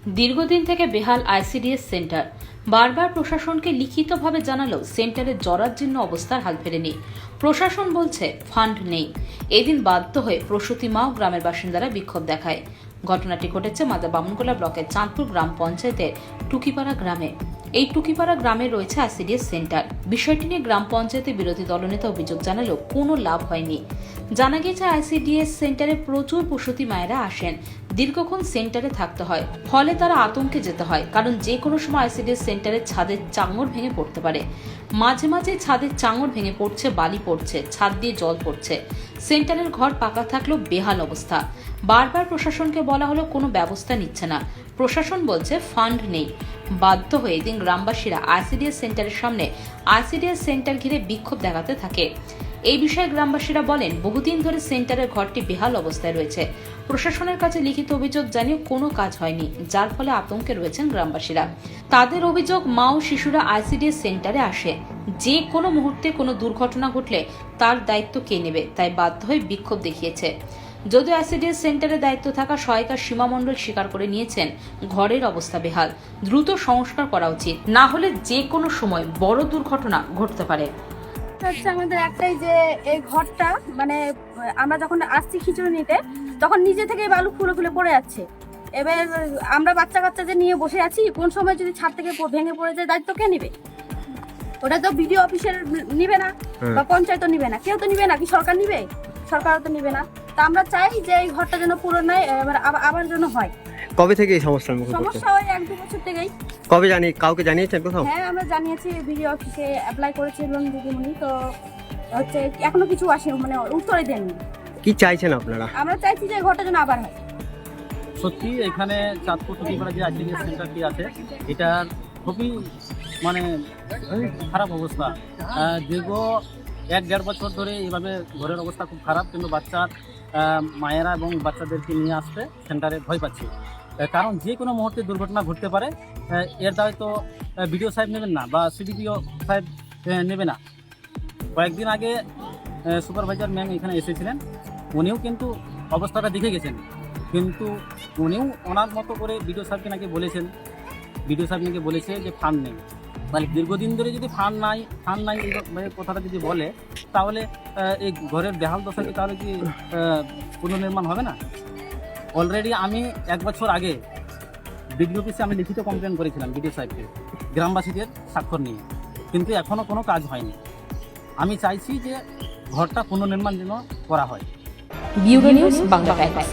দীর্ঘদিন থেকে বেহাল আইসিডিএস সেন্টার। বারবার প্রশাসনকে লিখিতভাবে জানালেও সেন্টারের জরাজীর্ণ অবস্থার হাল ফেরেনি। প্রশাসন বলছে ফান্ড নেই। এদিন বাধ্য হয়ে প্রসূতি মা ও গ্রামের বাসিন্দারা বিক্ষোভ দেখায়। ঘটনাটি ঘটেছে মাদা বামুনগোলা ব্লকের চাঁদপুর গ্রাম পঞ্চায়েতের টুকিপাড়া গ্রামে। এই টুকিপাড়া গ্রামে রয়েছে আইসিডিএস সেন্টার। বিষয়টি নিয়ে গ্রাম পঞ্চায়েতের বিরোধী দলনেতা অভিযোগ জানালেও কোনো লাভ হয়নি। জানা গেছে আইসিডিএস সেন্টারে প্রচুর প্রসূতি মায়েরা আসেন। দীর্ঘক্ষণ সেন্টারে থাকতে হয়, ফলে তারা আতঙ্কে যেতে হয়, কারণ যে কোনো সময় আইসিডিএস সেন্টারের ছাদের চাঙড় ভেঙে পড়তে পারে। মাঝে মাঝে ছাদের চাঙড় ভেঙে পড়ছে, বালি পড়ছে, ছাদ দিয়ে জল পড়ছে। সেন্টারের ঘর পাকা থাকলেও বেহাল অবস্থা। বারবার প্রশাসনকে বলা হলো কোনো ব্যবস্থা নিচ্ছে না। প্রশাসন বলছে ফান্ড নেই। বাধ্য হয়ে এদিন গ্রামবাসীরা আইসিডিএস সেন্টারের সামনে আইসিডিএস সেন্টার ঘিরে বিক্ষোভ দেখাতে থাকে। এই বিষয়ে গ্রামবাসীরা বলেন, বহুদিন ধরে সেন্টারের ঘরটি বেহাল অবস্থায় রয়েছে। প্রশাসনের কাছে লিখিত অভিযোগ জানিয়ে কোনো কাজ হয়নি, যার ফলে আতঙ্কে রয়েছেন গ্রামবাসীরা। তাদের অভিযোগ, মা ও শিশুরা আইসিডিএস সেন্টারে আসে, যে কোনো মুহূর্তে কোনো দুর্ঘটনা ঘটলে তার দায়িত্ব কে নেবে, তাই বাধ্য হয়ে বিক্ষোভ দেখিয়েছে। যদিও আইসিডিএস সেন্টারের দায়িত্ব থাকা সহায়িকা সীমা মণ্ডল স্বীকার করে নিয়েছেন ঘরের অবস্থা বেহাল, দ্রুত সংস্কার করা উচিত, না হলে যে কোনো সময় বড় দুর্ঘটনা ঘটতে পারে। হচ্ছে আমাদের একটাই যে এই ঘরটা মানে আমরা যখন আসছি খিচুড়ি নিতে, তখন নিজে থেকে বালু খুলে খুলে পড়ে যাচ্ছে। এবার আমরা বাচ্চা কাচ্চাদের নিয়ে বসে আছি, কোন সময় যদি ছাদ থেকে ভেঙে পড়ে যায় দায়িত্ব কে নেবে? ওটা তো বিডিও অফিসের নিবে না, বা পঞ্চায়েতও নিবে না, কেউ তো নিবে না। কি সরকার নিবে? সরকারও তো নিবে না। তা আমরা চাই যে এই ঘরটা যেন পুরো নয়, এবার আবার যেন হয়। কবে থেকে এই সমস্যার মুখে পড়ছেন? সমস্যা ওই 1-2 বছর থেকেই। কবে কাউকে জানিয়েছেন কোথাও? হ্যাঁ, আমরা জানিয়েছি, বিডিও অফিসে অ্যাপ্লাই করেছিলাম দিদিমণি, তো হচ্ছে এখনো কিছু আসে মানে উত্তরে দেননি। কি চাইছেন আপনারা? আমরা চাইছি যে ঘরটা যেন আবার হয়। সত্যি এখানে চাঁদপুর টুকিপাড়া যে আইসিডিএস সেন্টারটি আছে, এটার খুবই মানে খারাপ অবস্থা। দীর্ঘ 1-1.5 বছর ধরে এইভাবে ঘরের অবস্থা খুব খারাপ, কিন্তু বাচ্চার মায়েরা এবং বাচ্চাদেরকে নিয়ে আসতে সেন্টারে ভয় পাচ্ছে, কারণ যে কোনো মুহূর্তে দুর্ঘটনা ঘটতে পারে। এর দায়িত্ব বিডিও সাহেব নেবেন না বা সিডিপিও সাহেব নেবে না। কয়েকদিন আগে সুপারভাইজার ম্যাম এখানে এসেছিলেন, উনিও কিন্তু অবস্থাটা দেখে গেছেন, কিন্তু উনিও ওনার মতো করে বিডিও সাহেবকে নাকি বলেছেন, বিডিও সাহেব নাকি বলেছে যে ফান্ড নেই। মানে দীর্ঘদিন ধরে যদি ফান্ড নাই এই কথাটা যদি বলে, তাহলে এই ঘরের বেহাল দশা কি তাহলে কি পুনর্নির্মাণ হবে না? অলরেডি আমি 1 বছর আগে বিডিও অফিসে আমি লিখিত কমপ্লেন করেছিলাম বিডিও সাহেবকে, গ্রামবাসীদের স্বাক্ষর নিয়ে, কিন্তু এখনও কোনো কাজ হয়নি। আমি চাইছি যে ঘরটা পুনর্নির্মাণ যেন করা হয়। Bureau news, Bangla Times.